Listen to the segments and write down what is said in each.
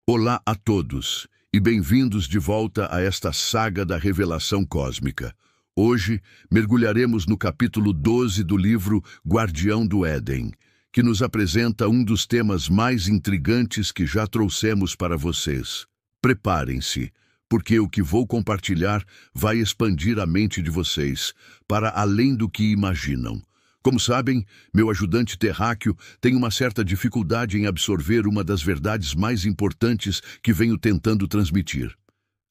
Olá a todos e bem-vindos de volta a esta saga da revelação cósmica. Hoje mergulharemos no capítulo 12 do livro Guardião do Éden, que nos apresenta um dos temas mais intrigantes que já trouxemos para vocês. Preparem-se, porque o que vou compartilhar vai expandir a mente de vocês para além do que imaginam. Como sabem, meu ajudante terráqueo tem uma certa dificuldade em absorver uma das verdades mais importantes que venho tentando transmitir: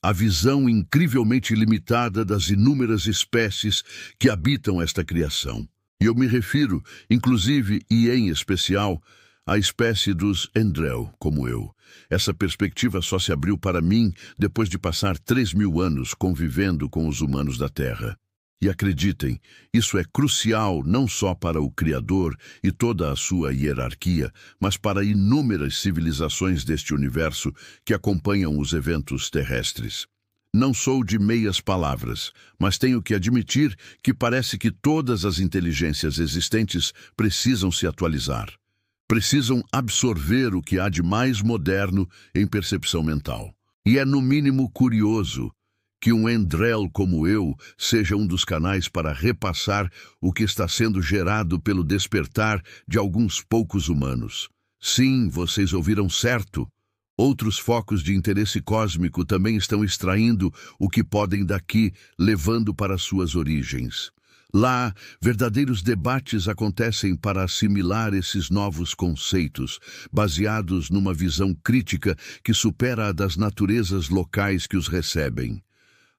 a visão incrivelmente limitada das inúmeras espécies que habitam esta criação. E eu me refiro, inclusive e em especial, à espécie dos Endrel, como eu. Essa perspectiva só se abriu para mim depois de passar 3.000 anos convivendo com os humanos da Terra. E acreditem, isso é crucial não só para o Criador e toda a sua hierarquia, mas para inúmeras civilizações deste universo que acompanham os eventos terrestres. Não sou de meias palavras, mas tenho que admitir que parece que todas as inteligências existentes precisam se atualizar. Precisam absorver o que há de mais moderno em percepção mental. E é no mínimo curioso que um Endrel como eu seja um dos canais para repassar o que está sendo gerado pelo despertar de alguns poucos humanos. Sim, vocês ouviram certo. Outros focos de interesse cósmico também estão extraindo o que podem daqui, levando para suas origens. Lá, verdadeiros debates acontecem para assimilar esses novos conceitos, baseados numa visão crítica que supera a das naturezas locais que os recebem.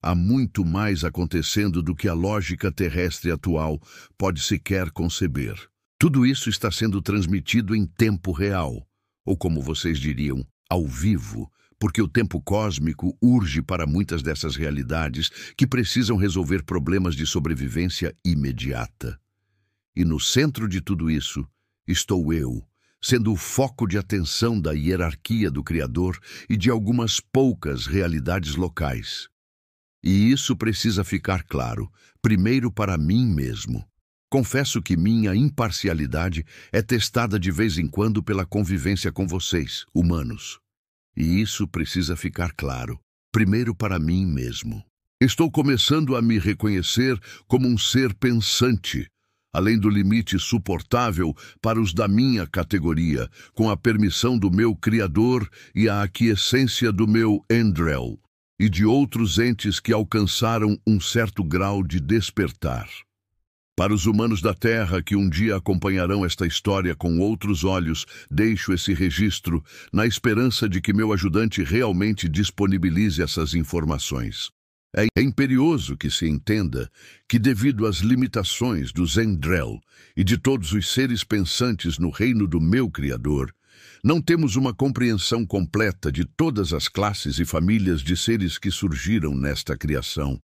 Há muito mais acontecendo do que a lógica terrestre atual pode sequer conceber. Tudo isso está sendo transmitido em tempo real, ou como vocês diriam, ao vivo, porque o tempo cósmico urge para muitas dessas realidades que precisam resolver problemas de sobrevivência imediata. E no centro de tudo isso estou eu, sendo o foco de atenção da hierarquia do Criador e de algumas poucas realidades locais. E isso precisa ficar claro, primeiro para mim mesmo. Confesso que minha imparcialidade é testada de vez em quando pela convivência com vocês, humanos. E isso precisa ficar claro, primeiro para mim mesmo. Estou começando a me reconhecer como um ser pensante, além do limite suportável para os da minha categoria, com a permissão do meu Criador e a aquiescência do meu Endrel e de outros entes que alcançaram um certo grau de despertar. Para os humanos da Terra que um dia acompanharão esta história com outros olhos, deixo esse registro na esperança de que meu ajudante realmente disponibilize essas informações. É imperioso que se entenda que, devido às limitações dos Endrel e de todos os seres pensantes no reino do meu Criador, não temos uma compreensão completa de todas as classes e famílias de seres que surgiram nesta criação.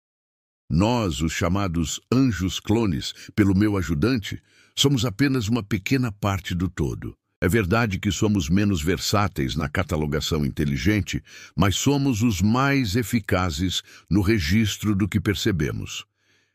Nós, os chamados anjos clones, pelo meu ajudante, somos apenas uma pequena parte do todo. É verdade que somos menos versáteis na catalogação inteligente, mas somos os mais eficazes no registro do que percebemos.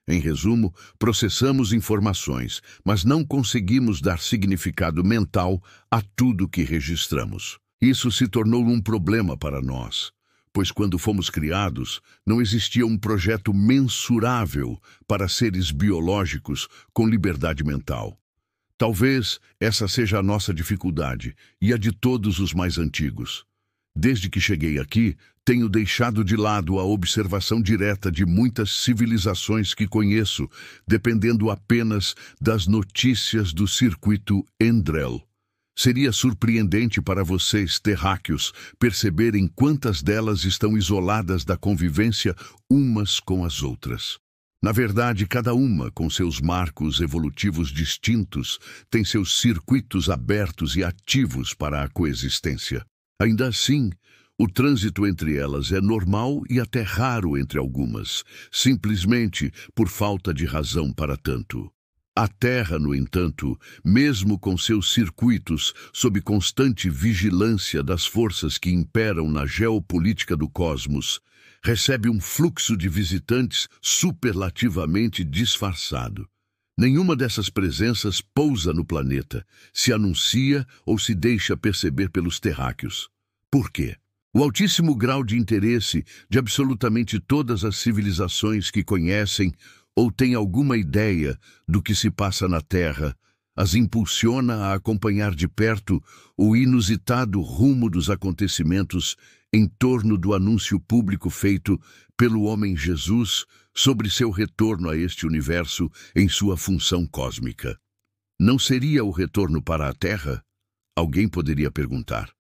Em resumo, processamos informações, mas não conseguimos dar significado mental a tudo que registramos. Isso se tornou um problema para nós, pois quando fomos criados, não existia um projeto mensurável para seres biológicos com liberdade mental. Talvez essa seja a nossa dificuldade e a de todos os mais antigos. Desde que cheguei aqui, tenho deixado de lado a observação direta de muitas civilizações que conheço, dependendo apenas das notícias do circuito Endrel. Seria surpreendente para vocês, terráqueos, perceberem quantas delas estão isoladas da convivência umas com as outras. Na verdade, cada uma, com seus marcos evolutivos distintos, tem seus circuitos abertos e ativos para a coexistência. Ainda assim, o trânsito entre elas é normal e até raro entre algumas, simplesmente por falta de razão para tanto. A Terra, no entanto, mesmo com seus circuitos sob constante vigilância das forças que imperam na geopolítica do cosmos, recebe um fluxo de visitantes superlativamente disfarçado. Nenhuma dessas presenças pousa no planeta, se anuncia ou se deixa perceber pelos terráqueos. Por quê? O altíssimo grau de interesse de absolutamente todas as civilizações que conhecem ou têm alguma ideia do que se passa na Terra as impulsiona a acompanhar de perto o inusitado rumo dos acontecimentos em torno do anúncio público feito pelo homem Jesus sobre seu retorno a este universo em sua função cósmica. Não seria o retorno para a Terra? Alguém poderia perguntar.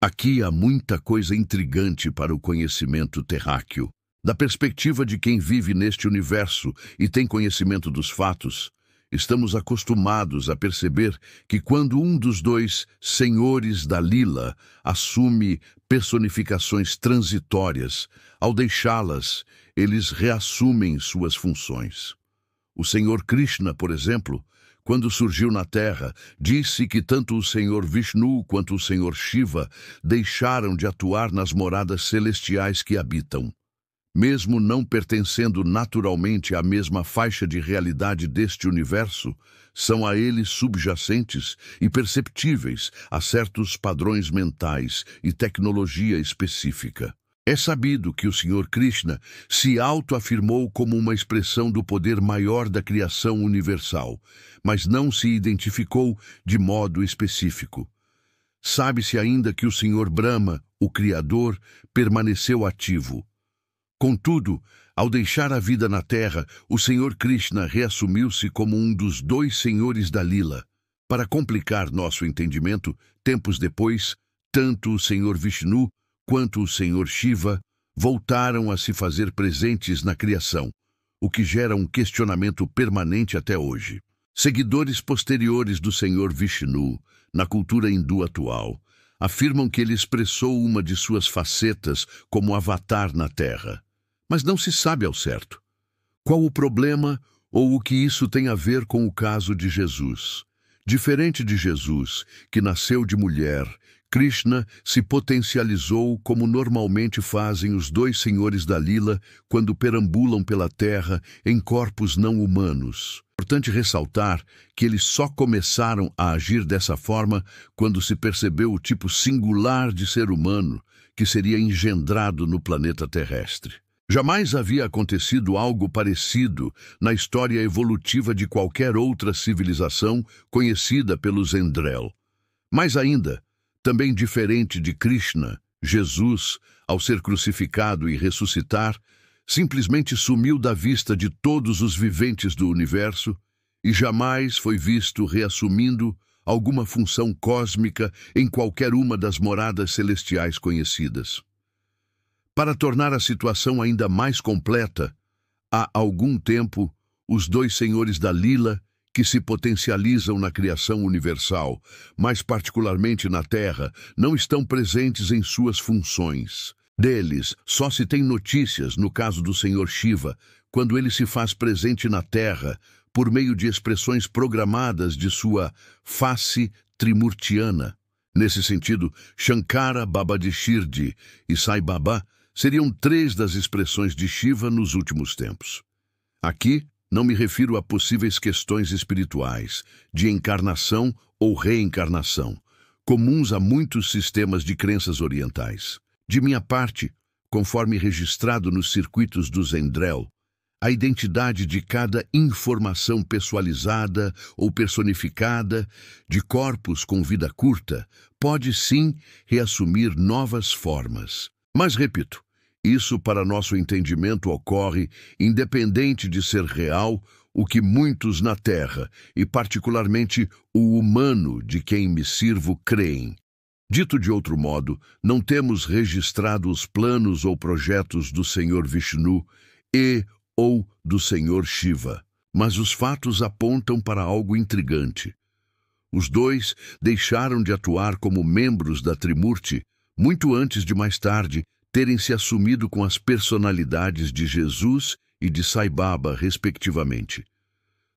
Aqui há muita coisa intrigante para o conhecimento terráqueo. Da perspectiva de quem vive neste universo e tem conhecimento dos fatos, estamos acostumados a perceber que quando um dos dois senhores da Lila assume personificações transitórias, ao deixá-las, eles reassumem suas funções. O Senhor Krishna, por exemplo, quando surgiu na Terra, disse que tanto o Senhor Vishnu quanto o Senhor Shiva deixaram de atuar nas moradas celestiais que habitam. Mesmo não pertencendo naturalmente à mesma faixa de realidade deste universo, são a ele subjacentes e perceptíveis a certos padrões mentais e tecnologia específica. É sabido que o Senhor Krishna se autoafirmou como uma expressão do poder maior da criação universal, mas não se identificou de modo específico. Sabe-se ainda que o Senhor Brahma, o Criador, permaneceu ativo. Contudo, ao deixar a vida na Terra, o Senhor Krishna reassumiu-se como um dos dois senhores da Lila. Para complicar nosso entendimento, tempos depois, tanto o Senhor Vishnu quanto o Senhor Shiva voltaram a se fazer presentes na criação, o que gera um questionamento permanente até hoje. Seguidores posteriores do Senhor Vishnu, na cultura hindu atual, afirmam que ele expressou uma de suas facetas como avatar na Terra. Mas não se sabe ao certo. Qual o problema ou o que isso tem a ver com o caso de Jesus? Diferente de Jesus, que nasceu de mulher, Krishna se potencializou como normalmente fazem os dois senhores da Lila quando perambulam pela terra em corpos não humanos. É importante ressaltar que eles só começaram a agir dessa forma quando se percebeu o tipo singular de ser humano que seria engendrado no planeta terrestre. Jamais havia acontecido algo parecido na história evolutiva de qualquer outra civilização conhecida pelos Endrel. Mais ainda, também diferente de Krishna, Jesus, ao ser crucificado e ressuscitar, simplesmente sumiu da vista de todos os viventes do universo e jamais foi visto reassumindo alguma função cósmica em qualquer uma das moradas celestiais conhecidas. Para tornar a situação ainda mais completa, há algum tempo, os dois senhores da Lila, que se potencializam na criação universal, mais particularmente na Terra, não estão presentes em suas funções. Deles, só se tem notícias no caso do Senhor Shiva, quando ele se faz presente na Terra, por meio de expressões programadas de sua face trimurtiana. Nesse sentido, Shankara, Babadishirdi e Sai Baba seriam três das expressões de Shiva nos últimos tempos. Aqui, não me refiro a possíveis questões espirituais, de encarnação ou reencarnação, comuns a muitos sistemas de crenças orientais. De minha parte, conforme registrado nos circuitos dos Endrel, a identidade de cada informação pessoalizada ou personificada de corpos com vida curta pode sim reassumir novas formas. Mas, repito, isso, para nosso entendimento, ocorre independente de ser real o que muitos na Terra, e particularmente o humano de quem me sirvo, creem. Dito de outro modo, não temos registrado os planos ou projetos do Senhor Vishnu ou do Senhor Shiva, mas os fatos apontam para algo intrigante. Os dois deixaram de atuar como membros da Trimurti muito antes de mais tarde terem se assumido com as personalidades de Jesus e de Sai Baba, respectivamente.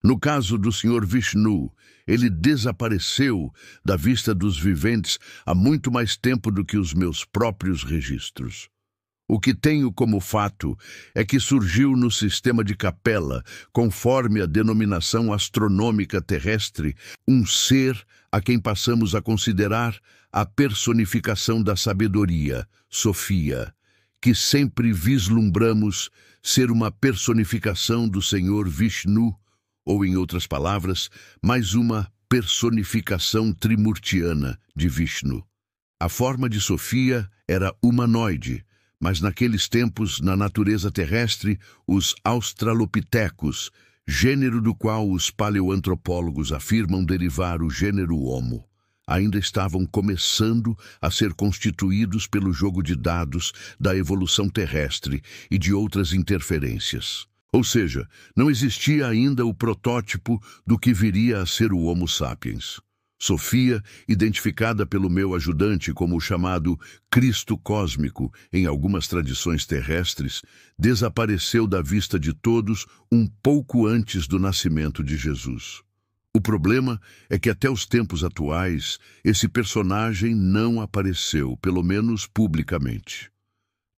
No caso do Senhor Vishnu, ele desapareceu da vista dos viventes há muito mais tempo do que os meus próprios registros. O que tenho como fato é que surgiu no sistema de Capella, conforme a denominação astronômica terrestre, um ser a quem passamos a considerar a personificação da sabedoria, Sofia, que sempre vislumbramos ser uma personificação do Senhor Vishnu, ou, em outras palavras, mais uma personificação trimurtiana de Vishnu. A forma de Sofia era humanoide, mas naqueles tempos, na natureza terrestre, os australopitecos, gênero do qual os paleoantropólogos afirmam derivar o gênero Homo, ainda estavam começando a ser constituídos pelo jogo de dados da evolução terrestre e de outras interferências. Ou seja, não existia ainda o protótipo do que viria a ser o Homo sapiens. Sofia, identificada pelo meu ajudante como o chamado Cristo cósmico em algumas tradições terrestres, desapareceu da vista de todos um pouco antes do nascimento de Jesus. O problema é que até os tempos atuais, esse personagem não apareceu, pelo menos publicamente.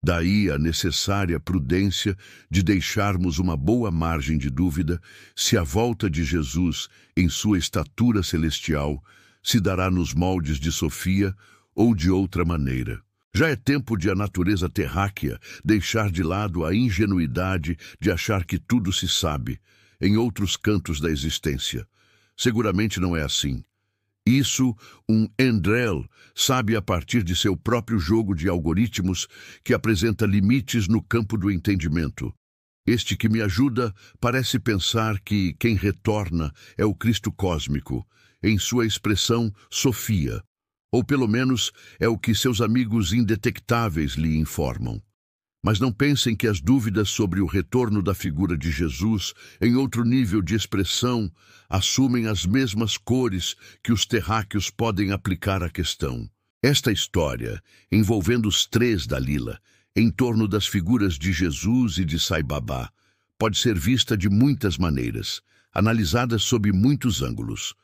Daí a necessária prudência de deixarmos uma boa margem de dúvida se a volta de Jesus, em sua estatura celestial, se dará nos moldes de Sofia ou de outra maneira. Já é tempo de a natureza terráquea deixar de lado a ingenuidade de achar que tudo se sabe, em outros cantos da existência. Seguramente não é assim. Isso, um Andrel sabe a partir de seu próprio jogo de algoritmos que apresenta limites no campo do entendimento. Este que me ajuda parece pensar que quem retorna é o Cristo cósmico, em sua expressão Sofia, ou pelo menos é o que seus amigos indetectáveis lhe informam. Mas não pensem que as dúvidas sobre o retorno da figura de Jesus em outro nível de expressão assumem as mesmas cores que os terráqueos podem aplicar à questão. Esta história, envolvendo os três Dalila, em torno das figuras de Jesus e de Sai Baba, pode ser vista de muitas maneiras, analisada sob muitos ângulos.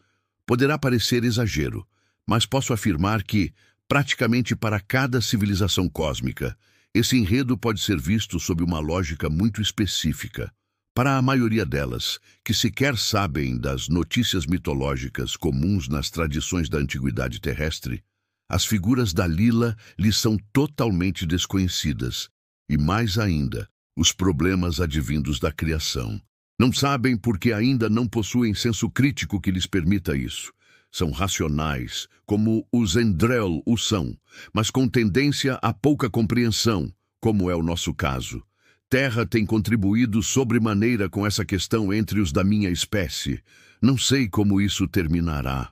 Poderá parecer exagero, mas posso afirmar que, praticamente para cada civilização cósmica, esse enredo pode ser visto sob uma lógica muito específica. Para a maioria delas, que sequer sabem das notícias mitológicas comuns nas tradições da antiguidade terrestre, as figuras Dalila lhes são totalmente desconhecidas, e mais ainda, os problemas advindos da criação. Não sabem porque ainda não possuem senso crítico que lhes permita isso. São racionais, como os Andrel o são, mas com tendência a pouca compreensão, como é o nosso caso. Terra tem contribuído sobremaneira com essa questão entre os da minha espécie. Não sei como isso terminará.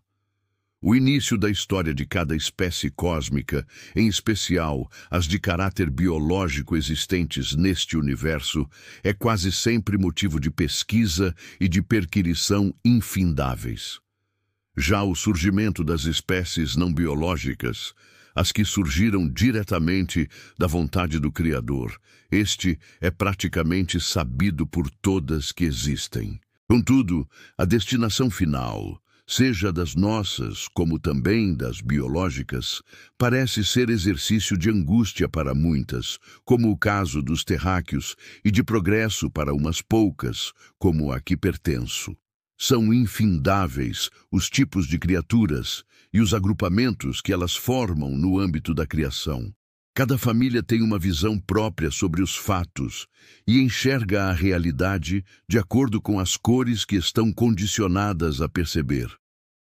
O início da história de cada espécie cósmica, em especial as de caráter biológico existentes neste universo, é quase sempre motivo de pesquisa e de perquirição infindáveis. Já o surgimento das espécies não biológicas, as que surgiram diretamente da vontade do Criador, este é praticamente sabido por todas que existem. Contudo, a destinação final, seja das nossas como também das biológicas, parece ser exercício de angústia para muitas, como o caso dos terráqueos, e de progresso para umas poucas, como a que pertenço. São infindáveis os tipos de criaturas e os agrupamentos que elas formam no âmbito da criação. Cada família tem uma visão própria sobre os fatos e enxerga a realidade de acordo com as cores que estão condicionadas a perceber.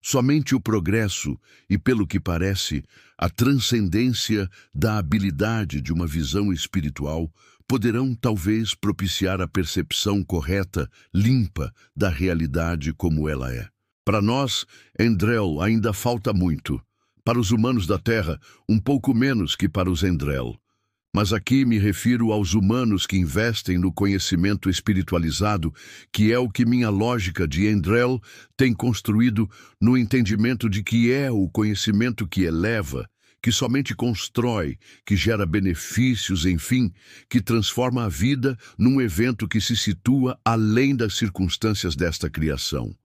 Somente o progresso e, pelo que parece, a transcendência da habilidade de uma visão espiritual poderão talvez propiciar a percepção correta, limpa, da realidade como ela é. Para nós, Andrel, ainda falta muito. Para os humanos da Terra, um pouco menos que para os Andrel. Mas aqui me refiro aos humanos que investem no conhecimento espiritualizado, que é o que minha lógica de Andrel tem construído no entendimento de que é o conhecimento que eleva, que somente constrói, que gera benefícios, enfim, que transforma a vida num evento que se situa além das circunstâncias desta criação.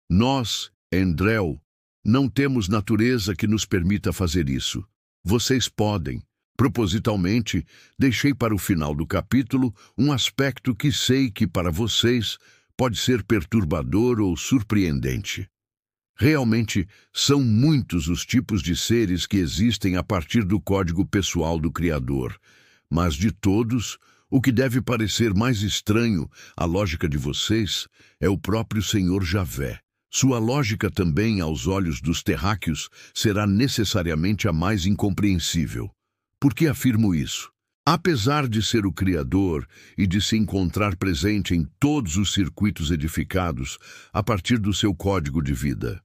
Nós, Andrel, não temos natureza que nos permita fazer isso. Vocês podem, Propositalmente, deixei para o final do capítulo um aspecto que sei que para vocês pode ser perturbador ou surpreendente. Realmente, são muitos os tipos de seres que existem a partir do código pessoal do Criador, mas de todos, o que deve parecer mais estranho à lógica de vocês é o próprio Senhor Javé. Sua lógica também, aos olhos dos terráqueos, será necessariamente a mais incompreensível. Por que afirmo isso? Apesar de ser o Criador e de se encontrar presente em todos os circuitos edificados a partir do seu código de vida,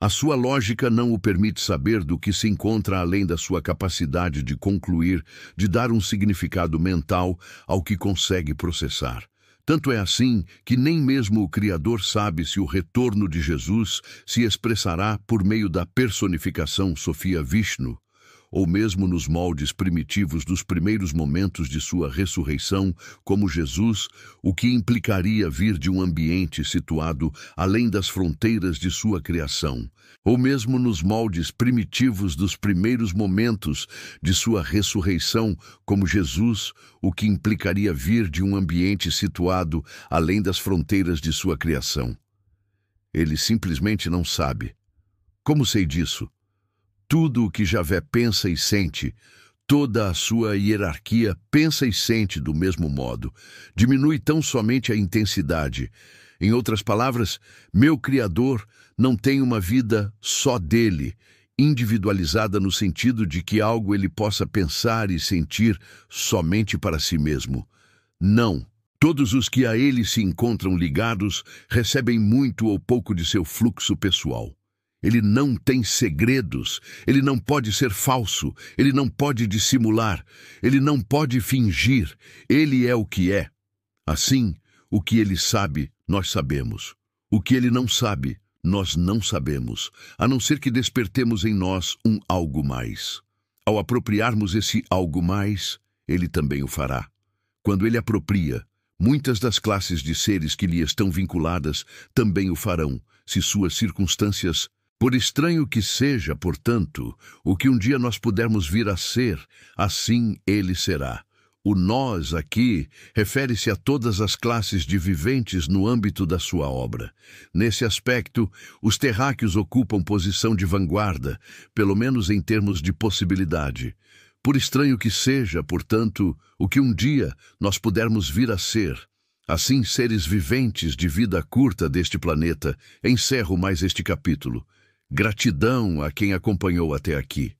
a sua lógica não o permite saber do que se encontra além da sua capacidade de concluir, de dar um significado mental ao que consegue processar. Tanto é assim que nem mesmo o Criador sabe se o retorno de Jesus se expressará por meio da personificação Sofia Vishnu, ou mesmo nos moldes primitivos dos primeiros momentos de sua ressurreição, como Jesus, o que implicaria vir de um ambiente situado além das fronteiras de sua criação, ou mesmo nos moldes primitivos dos primeiros momentos de sua ressurreição, como Jesus, o que implicaria vir de um ambiente situado além das fronteiras de sua criação. Ele simplesmente não sabe. Como sei disso? Tudo o que Javé pensa e sente, toda a sua hierarquia pensa e sente do mesmo modo. Diminui tão somente a intensidade. Em outras palavras, meu Criador não tem uma vida só dele, individualizada no sentido de que algo ele possa pensar e sentir somente para si mesmo. Não. Todos os que a ele se encontram ligados recebem muito ou pouco de seu fluxo pessoal. Ele não tem segredos, ele não pode ser falso, ele não pode dissimular, ele não pode fingir, ele é o que é. Assim, o que ele sabe, nós sabemos. O que ele não sabe, nós não sabemos, a não ser que despertemos em nós um algo mais. Ao apropriarmos esse algo mais, ele também o fará. Quando ele apropria, muitas das classes de seres que lhe estão vinculadas também o farão, se suas circunstâncias. Por estranho que seja, portanto, o que um dia nós pudermos vir a ser, assim ele será. O nós aqui refere-se a todas as classes de viventes no âmbito da sua obra. Nesse aspecto, os terráqueos ocupam posição de vanguarda, pelo menos em termos de possibilidade. Por estranho que seja, portanto, o que um dia nós pudermos vir a ser, assim seres viventes de vida curta deste planeta, encerro mais este capítulo. Gratidão a quem acompanhou até aqui.